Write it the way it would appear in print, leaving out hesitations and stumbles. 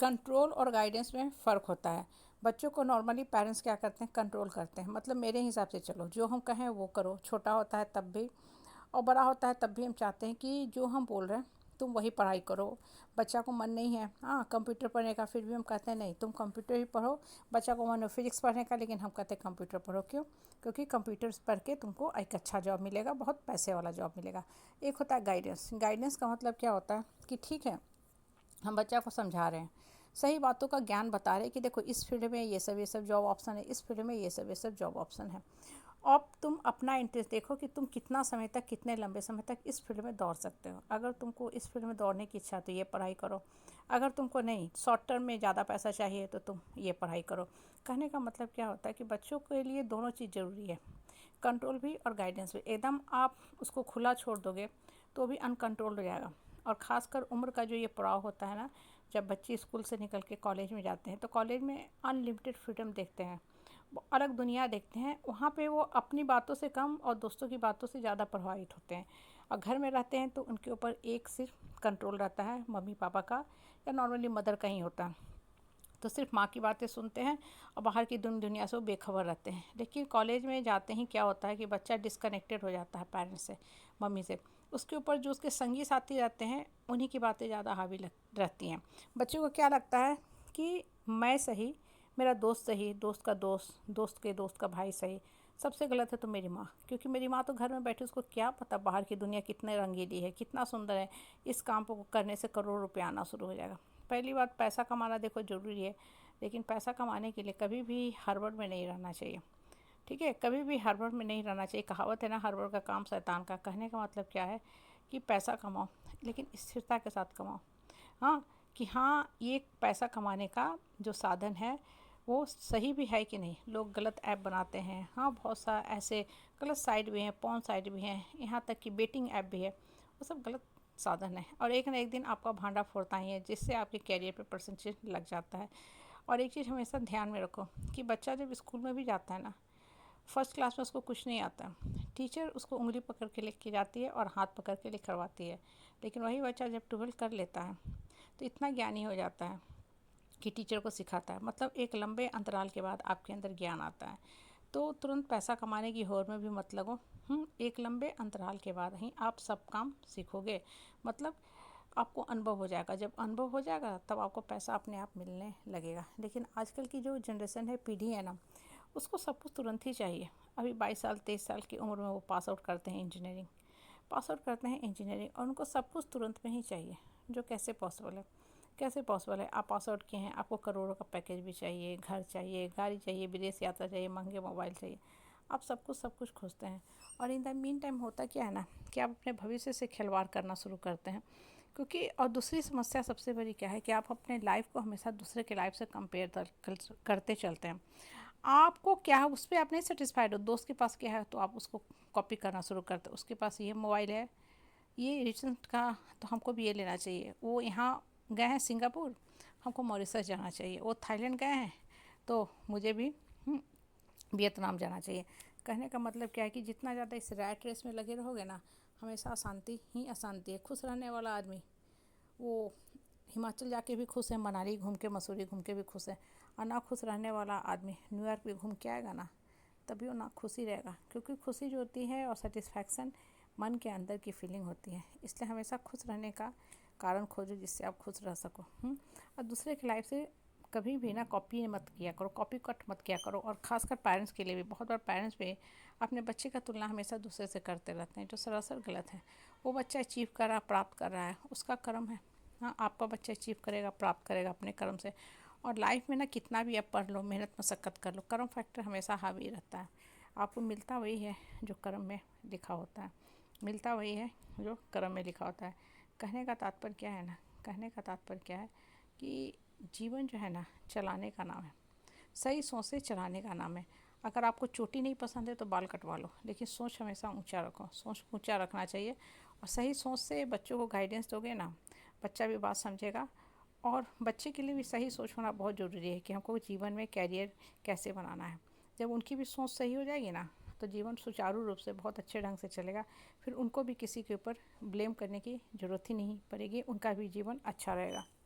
Control और guidance में फ़र्क होता है। बच्चों को नॉर्मली पेरेंट्स क्या करते हैं, कंट्रोल करते हैं, मतलब मेरे हिसाब से चलो, जो हम कहें वो करो। छोटा होता है तब भी और बड़ा होता है तब भी हम चाहते हैं कि जो हम बोल रहे हैं तुम वही पढ़ाई करो। बच्चा को मन नहीं है कंप्यूटर पढ़ने का, फिर भी हम कहते हैं नहीं तुम कंप्यूटर ही पढ़ो। बच्चा को मन है फिजिक्स पढ़ने का, लेकिन हम कहते हैं कंप्यूटर पढ़ो। क्यों? क्योंकि कंप्यूटर पढ़ के तुमको एक अच्छा जॉब मिलेगा, बहुत पैसे वाला जॉब मिलेगा। एक होता है गाइडेंस। गाइडेंस का मतलब क्या होता है कि ठीक है, हम बच्चा को समझा रहे हैं, सही बातों का ज्ञान बता रहे हैं कि देखो इस फील्ड में ये सब जॉब ऑप्शन है, इस फील्ड में ये सब जॉब ऑप्शन है। अब तुम अपना इंटरेस्ट देखो कि तुम कितना समय तक, कितने लंबे समय तक इस फील्ड में दौड़ सकते हो। अगर तुमको इस फील्ड में दौड़ने की इच्छा है तो ये पढ़ाई करो। अगर तुमको नहीं, शॉर्ट टर्म में ज़्यादा पैसा चाहिए तो तुम ये पढ़ाई करो। कहने का मतलब क्या होता है कि बच्चों के लिए दोनों चीज़ ज़रूरी है, कंट्रोल भी और गाइडेंस भी। एकदम आप उसको खुला छोड़ दोगे तो भी अनकंट्रोल्ड हो जाएगा। और ख़ासकर उम्र का जो ये पड़ाव होता है ना, जब बच्चे स्कूल से निकल के कॉलेज में जाते हैं तो कॉलेज में अनलिमिटेड फ्रीडम देखते हैं, वो अलग दुनिया देखते हैं। वहाँ पे वो अपनी बातों से कम और दोस्तों की बातों से ज़्यादा प्रभावित होते हैं। और घर में रहते हैं तो उनके ऊपर एक सिर्फ कंट्रोल रहता है मम्मी पापा का, या नॉर्मली मदर का ही होता है। तो सिर्फ माँ की बातें सुनते हैं और बाहर की दुनिया से वो बेखबर रहते हैं। लेकिन कॉलेज में जाते ही क्या होता है कि बच्चा डिस्कनेक्टेड हो जाता है पेरेंट्स से, मम्मी से। उसके ऊपर जो उसके संगी साथी रहते हैं उन्हीं की बातें ज़्यादा हावी रहती हैं। बच्चों को क्या लगता है कि मैं सही, मेरा दोस्त सही, दोस्त का दोस्त, दोस्त के दोस्त का भाई सही, सबसे गलत है तो मेरी माँ। क्योंकि मेरी माँ तो घर में बैठी, उसको क्या पता बाहर की दुनिया कितने रंगीली है, कितना सुंदर है, इस काम को करने से करोड़ों रुपये आना शुरू हो जाएगा। पहली बात, पैसा कमाना देखो ज़रूरी है, लेकिन पैसा कमाने के लिए कभी भी हड़बड़ में नहीं रहना चाहिए। ठीक है, कभी भी हड़बड़ में नहीं रहना चाहिए। कहावत है ना, हड़बड़ का काम शैतान का। कहने का मतलब क्या है कि पैसा कमाओ लेकिन स्थिरता के साथ कमाओ। हाँ, कि हाँ ये पैसा कमाने का जो साधन है वो सही भी है कि नहीं। लोग गलत ऐप बनाते हैं, हाँ बहुत सा ऐसे गलत साइट भी हैं, पॉर्न साइट भी हैं, यहाँ तक कि बेटिंग ऐप भी है। वो सब गलत साधन है और एक ना एक दिन आपका भांडा फोड़ता ही है, जिससे आपके कैरियर पे परसेंटेज लग जाता है। और एक चीज़ हमेशा ध्यान में रखो कि बच्चा जब स्कूल में भी जाता है ना, फर्स्ट क्लास में उसको कुछ नहीं आता, टीचर उसको उंगली पकड़ के लेके जाती है और हाथ पकड़ के लिखवाती है। लेकिन वही बच्चा जब 12 कर लेता है तो इतना ज्ञानी हो जाता है कि टीचर को सिखाता है। मतलब एक लंबे अंतराल के बाद आपके अंदर ज्ञान आता है। तो तुरंत पैसा कमाने की होड़ में भी मत लगो। एक लंबे अंतराल के बाद ही आप सब काम सीखोगे। मतलब आपको अनुभव हो जाएगा, जब अनुभव हो जाएगा तब आपको पैसा अपने आप मिलने लगेगा। लेकिन आजकल की जो जनरेशन है, पीढ़ी है ना, उसको सब कुछ तुरंत ही चाहिए। अभी 22 साल 23 साल की उम्र में वो पास आउट करते हैं इंजीनियरिंग, और उनको सब कुछ तुरंत में ही चाहिए। जो कैसे पॉसिबल है? कैसे पॉसिबल है? आप पास आउट किए हैं, आपको करोड़ों का पैकेज भी चाहिए, घर चाहिए, गाड़ी चाहिए, विदेश यात्रा चाहिए, महंगे मोबाइल चाहिए। आप सब कुछ खोजते हैं। और इन द मीन टाइम होता क्या है ना कि आप अपने भविष्य से खिलवाड़ करना शुरू करते हैं। क्योंकि और दूसरी समस्या सबसे बड़ी क्या है कि आप अपने लाइफ को हमेशा दूसरे के लाइफ से कंपेयर करते चलते हैं। आपको क्या है, उस पर आप नहीं सेटिस्फाइड हो, दोस्त के पास क्या है तो आप उसको कॉपी करना शुरू करते हो। उसके पास ये मोबाइल है, ये रिसेंट का, तो हमको भी ये लेना चाहिए। वो यहाँ गए हैं सिंगापुर, हमको मॉरिशस जाना चाहिए। वो थाईलैंड गए हैं तो मुझे भी वियतनाम जाना चाहिए। कहने का मतलब क्या है कि जितना ज़्यादा इस रैट रेस में लगे रहोगे ना, हमेशा अशांति ही अशांति है। खुश रहने वाला आदमी वो हिमाचल जाके भी खुश है, मनाली घूम के, मसूरी घूम के भी खुश है। और ना खुश रहने वाला आदमी न्यूयॉर्क भी घूम के आएगा ना, तभी वो ना खुशी रहेगा। क्योंकि खुशी जो होती है और सेटिस्फैक्शन मन के अंदर की फीलिंग होती है। इसलिए हमेशा खुश रहने का कारण खोजो जिससे आप खुश रह सको। और दूसरे की लाइफ से कभी भी ना कॉपी मत किया करो, कॉपी कट मत किया करो। और ख़ासकर पेरेंट्स के लिए भी, बहुत बार पेरेंट्स भी अपने बच्चे का तुलना हमेशा दूसरे से करते रहते हैं, जो सरासर गलत है। वो बच्चा अचीव कर रहा, प्राप्त कर रहा है, उसका कर्म है। हाँ, आपका बच्चा अचीव करेगा, प्राप्त करेगा अपने कर्म से। और लाइफ में ना कितना भी आप पढ़ लो, मेहनत मशक्क़त कर लो, कर्म फैक्टर हमेशा हावी रहता है। आपको मिलता वही है जो कर्म में लिखा होता है, मिलता वही है जो कर्म में लिखा होता है। कहने का तात्पर्य क्या है ना, कहने का तात्पर्य क्या है कि जीवन जो है ना, चलाने का नाम है, सही सोच से चलाने का नाम है। अगर आपको चोटी नहीं पसंद है तो बाल कटवा लो, लेकिन सोच हमेशा ऊंचा रखो। सोच ऊंचा रखना चाहिए और सही सोच से बच्चों को गाइडेंस दोगे ना, बच्चा भी बात समझेगा। और बच्चे के लिए भी सही सोच होना बहुत ज़रूरी है कि हमको जीवन में कैरियर कैसे बनाना है। जब उनकी भी सोच सही हो जाएगी ना, तो जीवन सुचारू रूप से बहुत अच्छे ढंग से चलेगा। फिर उनको भी किसी के ऊपर ब्लेम करने की ज़रूरत ही नहीं पड़ेगी, उनका भी जीवन अच्छा रहेगा।